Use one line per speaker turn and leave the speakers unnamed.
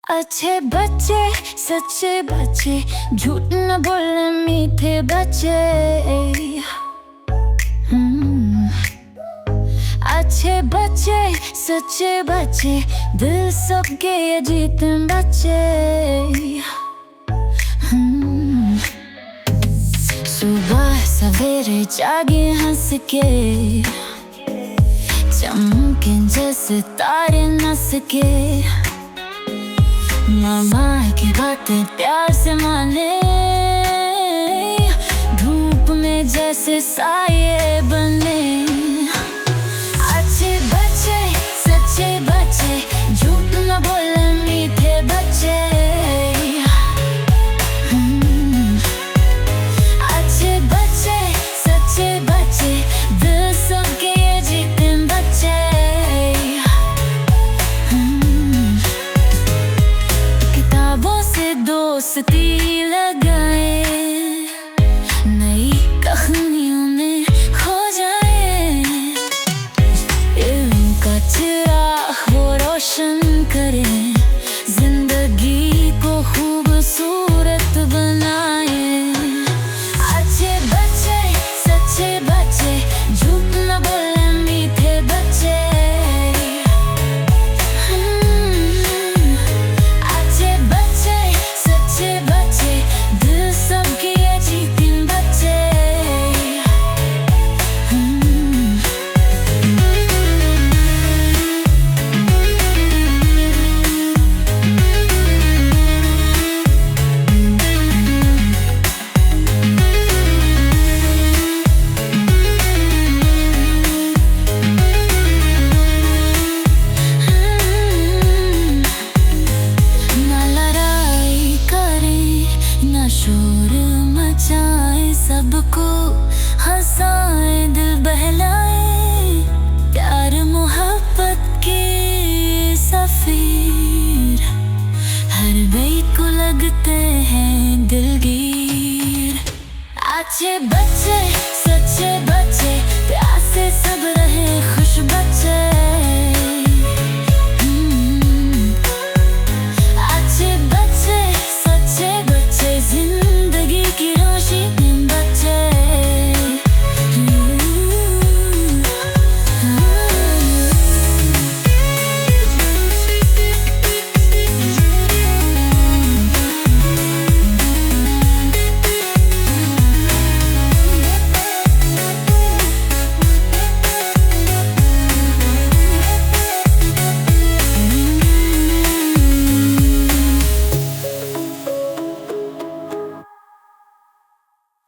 अच्छे बच्चे सच्चे बच्चे, झूठ न बोले मीठे बच्चे। अच्छे बच्चे सच्चे बच्चे, दिल सबके ये जीते बच्चे। सुबह सवेरे जागे हंस के, चमके जैसे तारे नस के। मामा की बातें प्यार से माने, धूप में जैसे साये बने। अच्छे बच्चे सच्चे बच्चे, झूठ न बोले मीठे बच्चे। अच्छे बच्चे सच्चे बच्चे, दिल सबके ये जीते बच्चे। दोस्ती लगाए, नई कहानियों में खो जाए। इल्म का चिराग वो रोशन करे, जिंदगी को खूबसूरत बनाए। अच्छे बच्चे सच्चे बच्चे, झूठ न बोले मीठे बच्चे। शोर मचाए, सबको हंसाए, दिल बहलाए। प्यार मोहब्बत के सफीर, हर बेट को लगते हैं दिलगीर। अच्छे बच्चे